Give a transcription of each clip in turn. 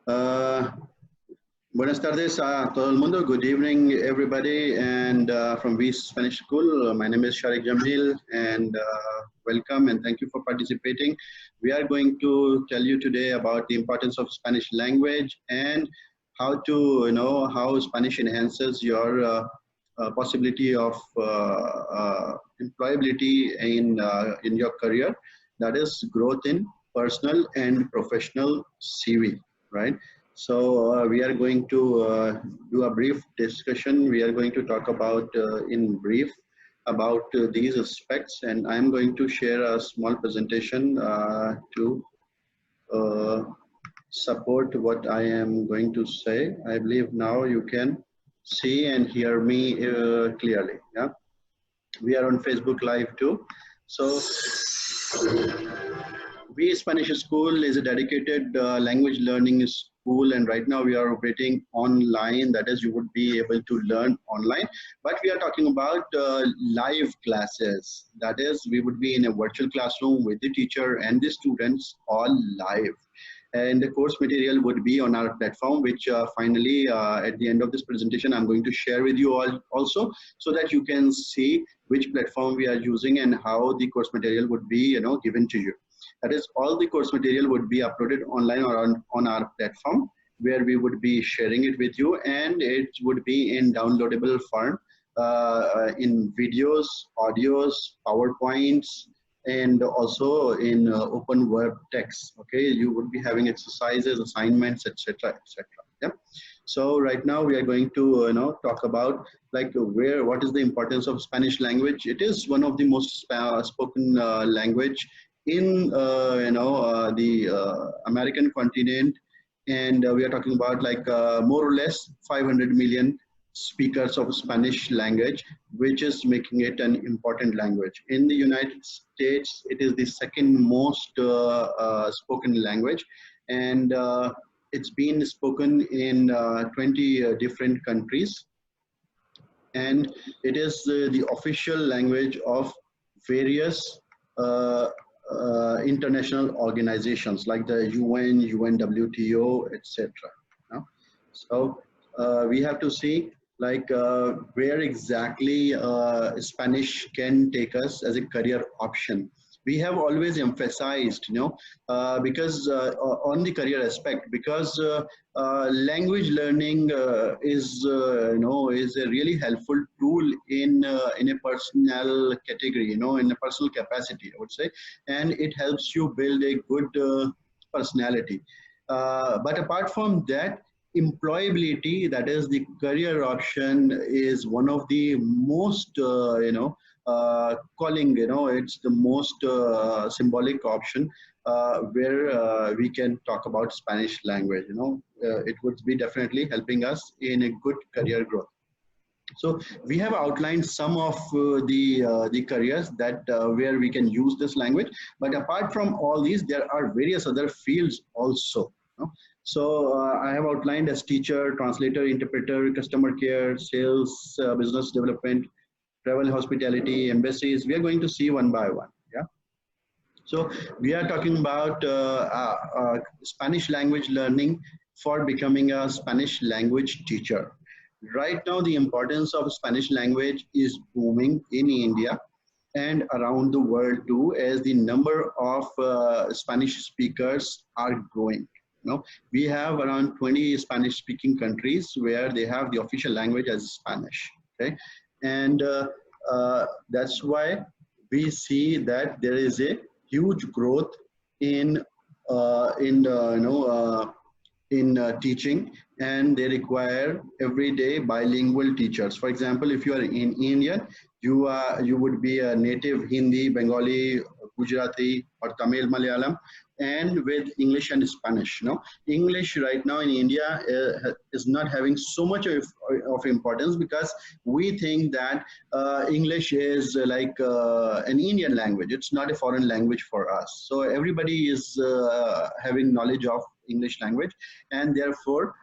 Uh, Buenas tardes a todo el mundo. Good evening, everybody. And from V Spanish School, my name is Shariq Jamil, and welcome and thank you for participating. We are going to tell you today about the importance of Spanish language and how to, how Spanish enhances your possibility of employability in your career. That is growth in personal and professional CV, right? So we are going to do a brief discussion. We are going to talk about in brief about these aspects, and I'm going to share a small presentation to uh, support what I am going to say. I believe now you can see and hear me clearly. Yeah, we are on Facebook Live too. So we Spanish School is a dedicated language learning school, and right now we are operating online. That is, you would be able to learn online. But we are talking about live classes. That is, we would be in a virtual classroom with the teacher and the students all live. And the course material would be on our platform, which finally at the end of this presentation, I'm going to share with you all also, so that you can see which platform we are using and how the course material would be, given to you. That is, all the course material would be uploaded online or on our platform, where we would be sharing it with you, and it would be in downloadable form, in videos, audios, PowerPoints, and also in open web text. Okay, you would be having exercises, assignments, etc., etc. Yeah. So right now we are going to talk about like what is the importance of Spanish language. It is one of the most spoken language in the American continent, and we are talking about like more or less 500 million speakers of Spanish language, which is making it an important language. In the United States, it is the second most spoken language, and it's been spoken in 20 different countries, and it is the official language of various uh, international organizations like the UN, UNWTO, etc. So we have to see like where exactly Spanish can take us as a career option. We have always emphasized, because on the career aspect, because language learning is a really helpful tool in a personal category, in a personal capacity, I would say, and it helps you build a good personality. But apart from that, employability, that is the career option, is one of the most calling, it's the most symbolic option where we can talk about Spanish language. It would be definitely helping us in a good career growth. So we have outlined some of the careers that where we can use this language. But apart from all these, there are various other fields also. So I have outlined as teacher, translator, interpreter, customer care, sales, business development, travel, hospitality, embassies. We are going to see one by one. Yeah. So we are talking about Spanish language learning for becoming a Spanish language teacher. Right now, the importance of Spanish language is booming in India and around the world too, as the number of Spanish speakers are growing. We have around 20 Spanish speaking countries where they have the official language as Spanish. Okay, and that's why we see that there is a huge growth in teaching, and they require everyday bilingual teachers. For example, if you are in India, you would be a native Hindi, Bengali, Gujarati, or Tamil, Malayalam, and with English and Spanish. English right now in India is not having so much of importance, because we think that English is like an Indian language. It's not a foreign language for us. So everybody is having knowledge of English language, and therefore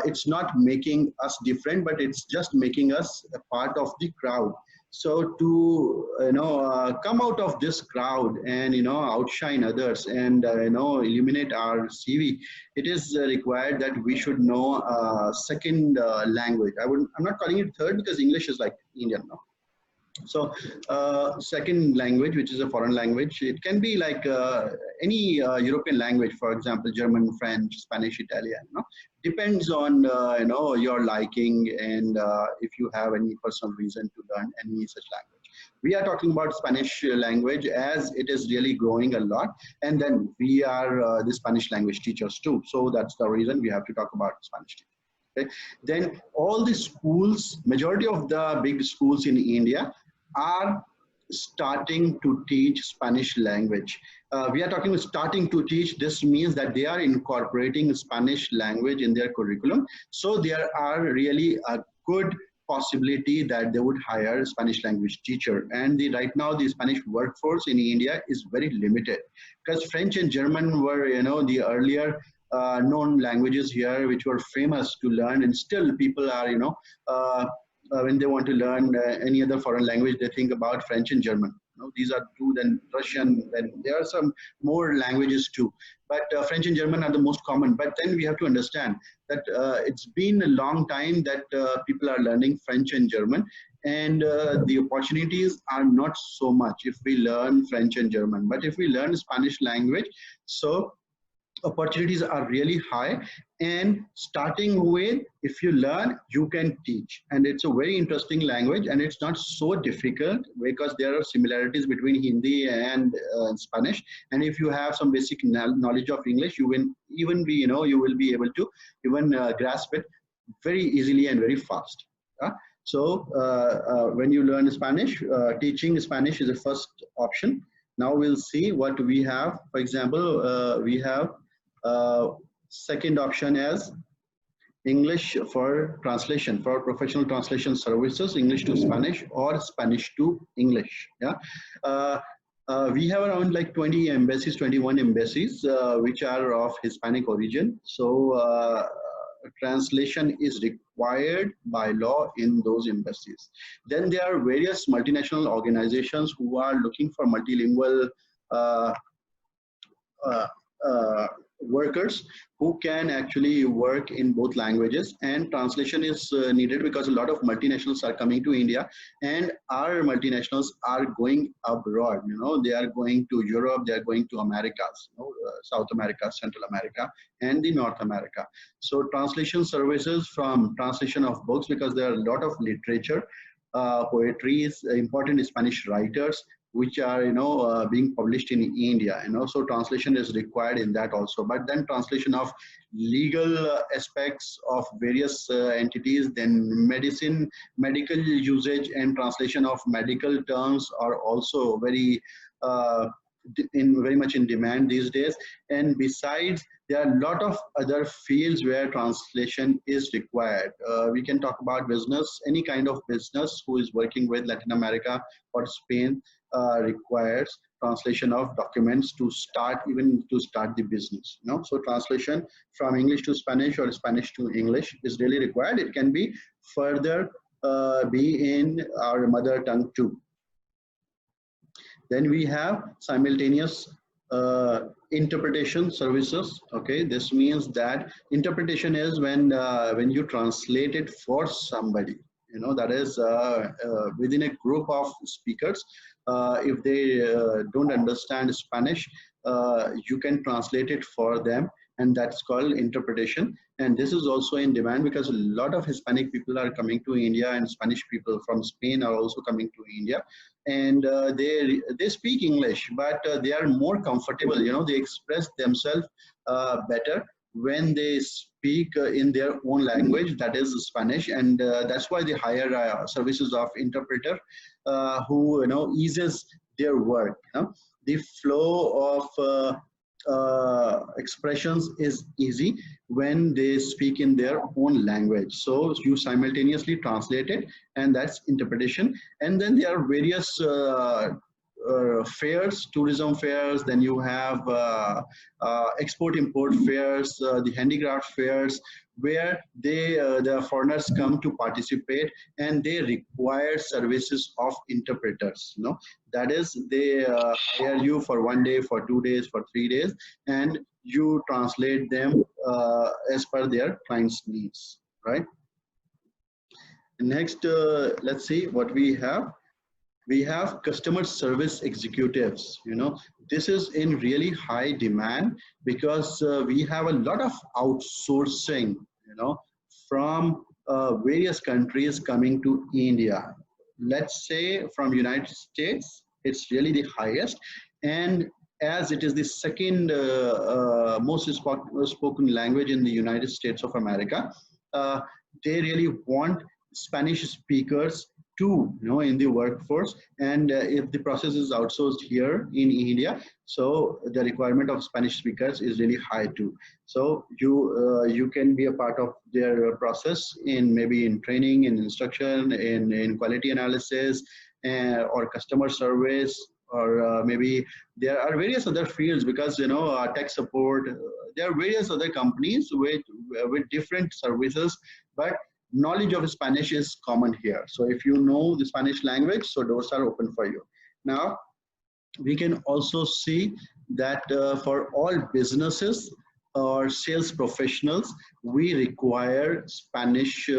it's not making us different, but it's just making us a part of the crowd. So to come out of this crowd and outshine others and illuminate our CV, it is required that we should know second language. I'm not calling it third because English is like Indian now. So second language, which is a foreign language, it can be like any European language, for example, German, French, Spanish, Italian. Depends on your liking and if you have any personal reason to learn any such language. We are talking about Spanish language as it is really growing a lot, and then we are the Spanish language teachers too. So that's the reason we have to talk about Spanish teachers. Okay. Then all the schools, majority of the big schools in India are starting to teach Spanish language. We are talking about starting to teach. This means that they are incorporating Spanish language in their curriculum. So there are really a good possibility that they would hire a Spanish language teacher. And right now the Spanish workforce in India is very limited because French and German were, the earlier known languages here which were famous to learn, and still people are when they want to learn any other foreign language, they think about French and German. These are two, then Russian, then there are some more languages too, but French and German are the most common. But then we have to understand that it's been a long time that people are learning French and German, and the opportunities are not so much if we learn French and German. But if we learn Spanish language, so opportunities are really high. And starting with, if you learn, you can teach, and it's a very interesting language, and it's not so difficult because there are similarities between Hindi and Spanish. And if you have some basic knowledge of English, you will even be you will be able to even grasp it very easily and very fast. So when you learn Spanish, teaching Spanish is the first option. Now we'll see what we have. For example, we have second option as English for translation, for professional translation services, English to Spanish or Spanish to English. Yeah. We have around like 20 embassies, 21 embassies, which are of Hispanic origin. So translation is required by law in those embassies. Then there are various multinational organizations who are looking for multilingual uh, workers who can actually work in both languages, and translation is needed because a lot of multinationals are coming to India, and our multinationals are going abroad. They are going to Europe, they are going to Americas, South America, Central America, and the North America. So translation services, from translation of books, because there are a lot of literature, poetry is important, Spanish writers which are being published in India, so translation is required in that also. But then translation of legal aspects of various entities, then medical usage and translation of medical terms are also very very much in demand these days. And besides, there are a lot of other fields where translation is required. We can talk about business. Any kind of business who is working with Latin America or Spain requires translation of documents to start the business. So translation from English to Spanish or Spanish to English is really required. It can be further be in our mother tongue too. Then we have simultaneous interpretation services. Okay, this means that interpretation is when you translate it for somebody, that is within a group of speakers. If they don't understand Spanish, you can translate it for them, and that's called interpretation. And this is also in demand because a lot of Hispanic people are coming to India, and Spanish people from Spain are also coming to India, and they speak English, but they are more comfortable. They express themselves better when they speak in their own language, that is Spanish, and that's why they hire services of interpreter who eases their work. The flow of expressions is easy when they speak in their own language. So you simultaneously translate it, and that's interpretation. And then there are various fairs, tourism fairs, then you have export import fairs, the handicraft fairs, where the foreigners come to participate, and they require services of interpreters. That is, they hire you for 1 day, for 2 days, for 3 days, and you translate them as per their client's needs, right? Next, let's see what we have. We have customer service executives. This is in really high demand, because we have a lot of outsourcing, from various countries coming to India. Let's say from United States, it's really the highest. And as it is the second most spoken language in the United States of America, uh, they really want Spanish speakers too, in the workforce. And if the process is outsourced here in India, so the requirement of Spanish speakers is really high too. So you can be a part of their process, in maybe in training, in instruction, in quality analysis, or customer service, or maybe there are various other fields, because tech support. There are various other companies with different services, but knowledge of Spanish is common here. So if you know the Spanish language, so doors are open for you. Now, we can also see that for all businesses or sales professionals, we require Spanish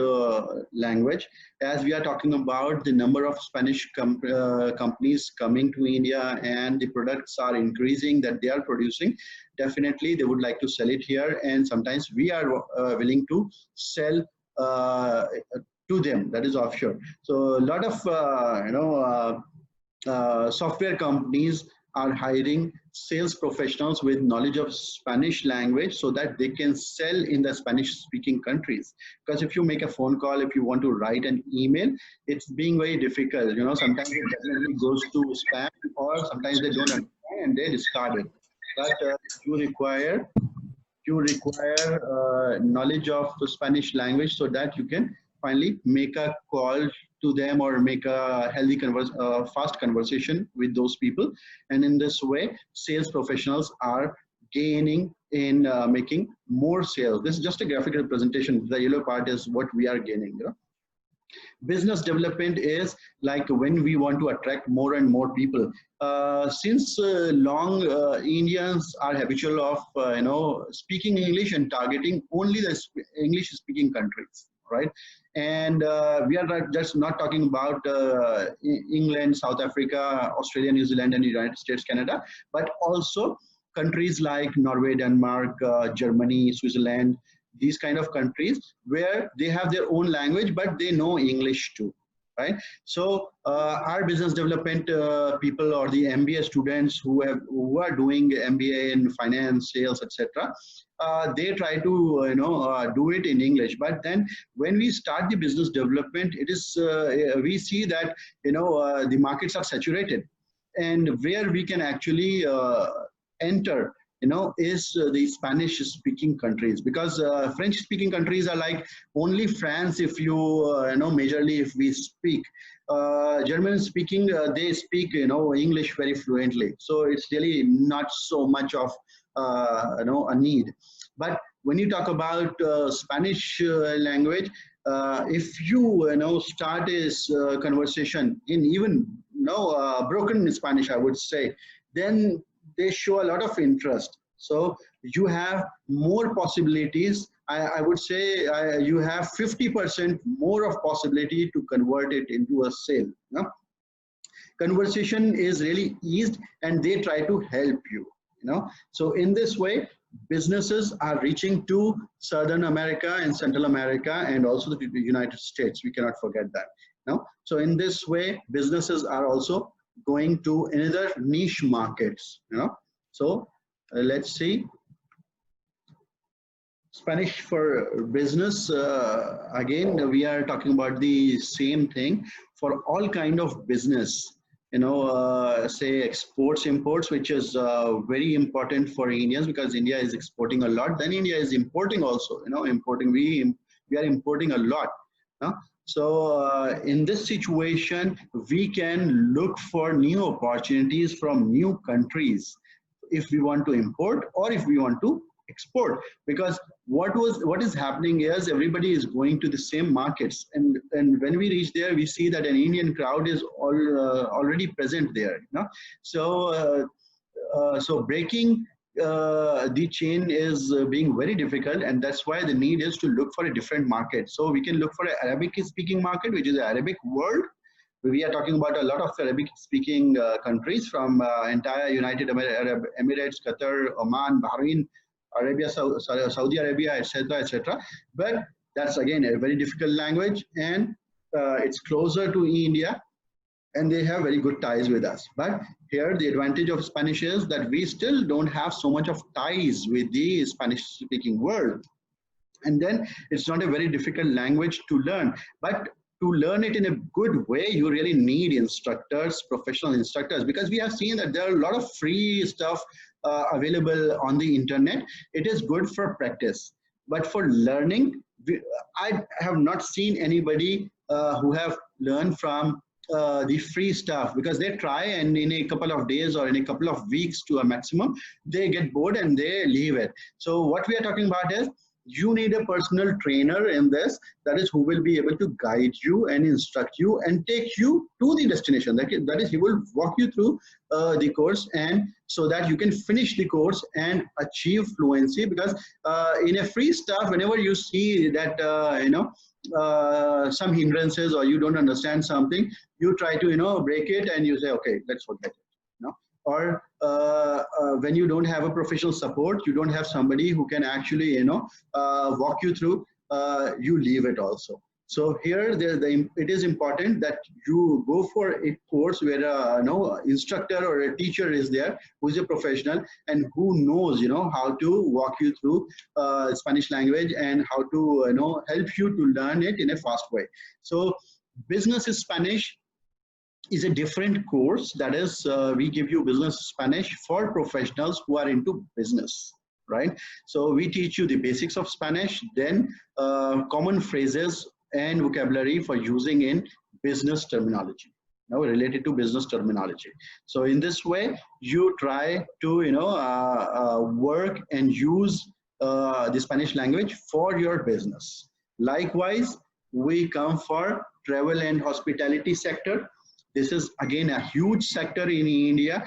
language, as we are talking about the number of Spanish companies coming to India, and the products are increasing that they are producing. Definitely, they would like to sell it here, and sometimes we are willing to sell to them, that is offshore. So a lot of software companies are hiring sales professionals with knowledge of Spanish language, so that they can sell in the Spanish speaking countries. Because if you make a phone call, if you want to write an email, it's being very difficult. Sometimes it definitely goes to spam, or sometimes they don't understand and they discard it. But you require knowledge of the Spanish language, so that you can finally make a call to them, or make a healthy fast conversation with those people. And in this way, sales professionals are gaining in making more sales. This is just a graphical representation. The yellow part is what we are gaining. Business development is like when we want to attract more and more people. Since long, Indians are habitual of speaking English and targeting only the English speaking countries, right? And we are just not talking about England, South Africa, Australia, New Zealand, and United States, Canada, but also countries like Norway, Denmark, Germany, Switzerland, these kind of countries, where they have their own language, but they know English too, right? So our business development people, or the MBA students who are doing MBA in finance, sales, etc., they try to do it in English. But then when we start the business development, it is we see that the markets are saturated, and where we can actually enter is the Spanish speaking countries, because French speaking countries are like only France, if you majorly if we speak. German speaking, they speak English very fluently, so it's really not so much of a need. But when you talk about Spanish language, if you start this conversation in even broken Spanish, I would say, then they show a lot of interest. So you have more possibilities. I would say you have 50% more of possibility to convert it into a sale. Conversation is really eased, and they try to help you. So in this way, businesses are reaching to Southern America and Central America, and also the United States. We cannot forget that. So in this way, businesses are also going to another niche markets. So let's see. Spanish for business. Again, we are talking about the same thing for all kind of business. Say exports, imports, which is very important for Indians, because India is exporting a lot. Then India is importing also. Importing, we are importing a lot. So in this situation, we can look for new opportunities from new countries if we want to import or if we want to export. Because what is happening is everybody is going to the same markets, and when we reach there, we see that an Indian crowd is already present there. You know, so. So breaking the chain is being very difficult, and that's why the need is to look for a different market. So we can look for an Arabic speaking market, which is the Arabic world. We are talking about a lot of Arabic speaking countries from entire United Arab Emirates, Qatar, Oman, Bahrain, Arabia, Saudi Arabia, etc., etc. But that's again a very difficult language, and it's closer to India, and they have very good ties with us. But here the advantage of Spanish is that we still don't have so much of ties with the Spanish speaking world. And then it's not a very difficult language to learn. But to learn it in a good way, you really need instructors, professional instructors, because we have seen that there are a lot of free stuff available on the internet. It is good for practice. But for learning, I have not seen anybody who have learned from the free stuff, because they try and in a couple of days or in a couple of weeks to a maximum, they get bored and they leave it. So what we are talking about is you need a personal trainer in this, that is who will be able to guide you and instruct you and take you to the destination. That is he will walk you through the course, and so that you can finish the course and achieve fluency. Because in a free stuff, whenever you see that some hindrances or you don't understand something, you try to break it and you say, okay, let's forget it. Or when you don't have a professional support, you don't have somebody who can actually walk you through, you leave it also. So here it is important that you go for a course where instructor or a teacher is there who is a professional and who knows how to walk you through Spanish language and how to help you to learn it in a fast way. So business is Spanish is a different course. That is, we give you business Spanish for professionals who are into business, right? So we teach you the basics of Spanish, then common phrases and vocabulary for using in business terminology, related to business terminology. So in this way, you try to work and use the Spanish language for your business. Likewise, we come for travel and hospitality sector. This is again a huge sector in India.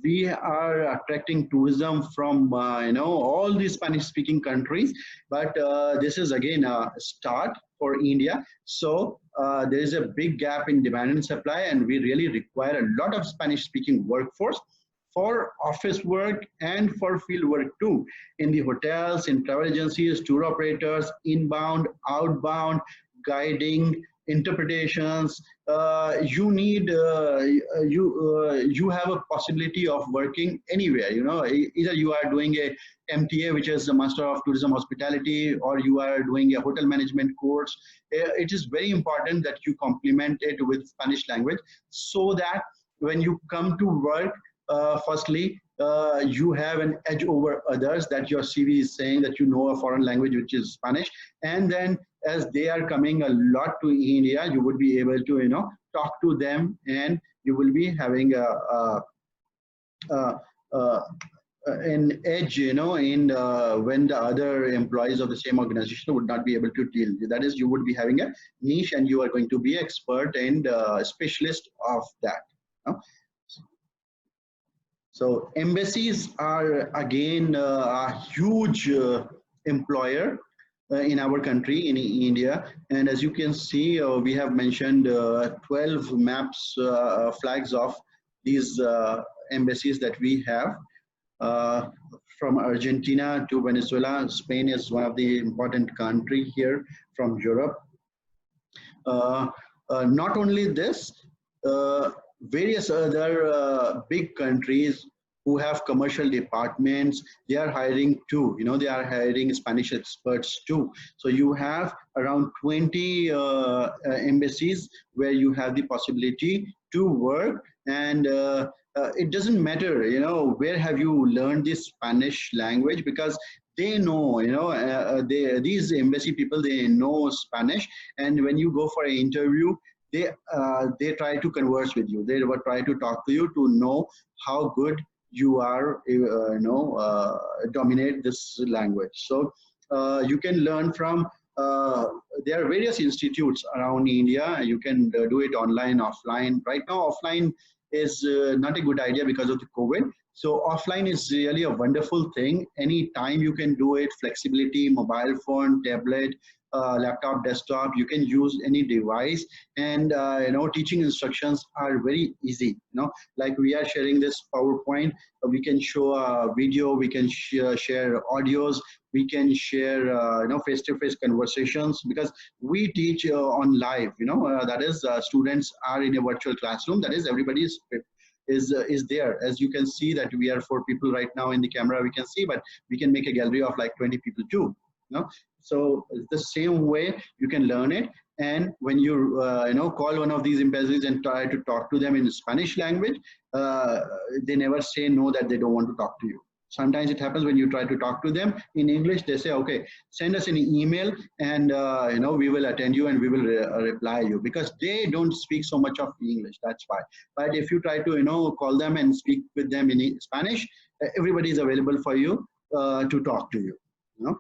We are attracting tourism from all the Spanish-speaking countries, but this is again a start for India. So there is a big gap in demand and supply, and we really require a lot of Spanish-speaking workforce for office work and for field work too, in the hotels, in travel agencies, tour operators, inbound, outbound, guiding, interpretations. You need you have a possibility of working anywhere. Either you are doing a MTA, which is the Master of Tourism Hospitality, or you are doing a hotel management course. It is very important that you complement it with Spanish language, so that when you come to work, firstly, you have an edge over others, that your CV is saying that you know a foreign language, which is Spanish. And then as they are coming a lot to India, you would be able to talk to them, and you will be having an edge in when the other employees of the same organization would not be able to deal. That is, you would be having a niche and you are going to be expert and specialist of that. So embassies are again a huge employer in our country, in India. And as you can see, we have mentioned 12 maps, flags of these embassies that we have. From Argentina to Venezuela. Spain is one of the important country here, from Europe. Not only this, various other big countries who have commercial departments, they are hiring too. They are hiring Spanish experts too. So you have around 20 embassies where you have the possibility to work, and it doesn't matter, where have you learned this Spanish language, because they know, these embassy people, they know Spanish, and when you go for an interview, they try to converse with you. They will try to talk to you to know how good you are, dominate this language. So you can learn from. Uh, there are various institutes around India. You can do it online, offline. Right now, offline is not a good idea because of the COVID. So offline is really a wonderful thing. Anytime you can do it. Flexibility, mobile phone, tablet, laptop, desktop. You can use any device, and teaching instructions are very easy. Like we are sharing this PowerPoint, we can show a video, we can share audios, we can share face-to-face conversations, because we teach on live. That is, students are in a virtual classroom. That is, everybody is there. As you can see that we are four people right now in the camera, we can see, but we can make a gallery of like 20 people too. So the same way you can learn it. And when you call one of these embassies and try to talk to them in Spanish language, uh, they never say no, that they don't want to talk to you. Sometimes it happens when you try to talk to them in English, they say, okay, send us an email, and we will attend you and we will reply you, because they don't speak so much of English. That's why. But if you try to call them and speak with them in Spanish, everybody is available for you to talk to you. you know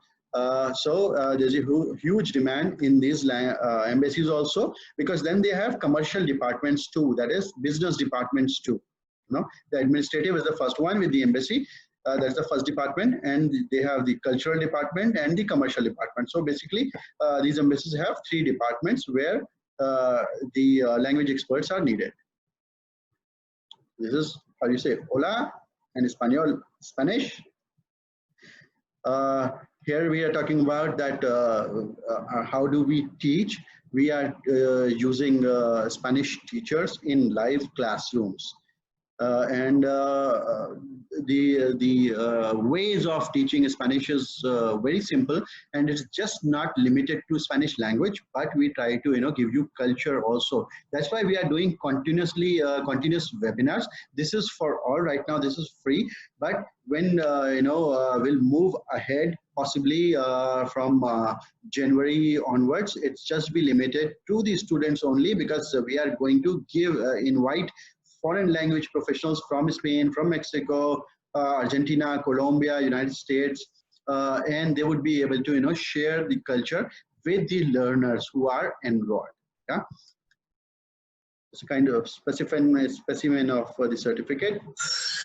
so there's a huge demand in these embassies also, because then they have commercial departments too, that is business departments too. The administrative is the first one with the embassy. That's the first department, and they have the cultural department and the commercial department. So basically, these embassies have three departments where the language experts are needed. This is how you say hola in Espanol, Spanish. Uh, Here we are talking about that how do we teach. We are using Spanish teachers in live classrooms. And the ways of teaching Spanish is very simple, and it's just not limited to Spanish language, but we try to give you culture also. That's why we are doing continuous webinars. This is for all right now. This is free, but when we'll move ahead, possibly from January onwards, it's just be limited to the students only, because we are going to give invite foreign language professionals from Spain, from Mexico, Argentina, Colombia, United States, and they would be able to share the culture with the learners who are enrolled. Yeah, it's a kind of specimen of the certificate.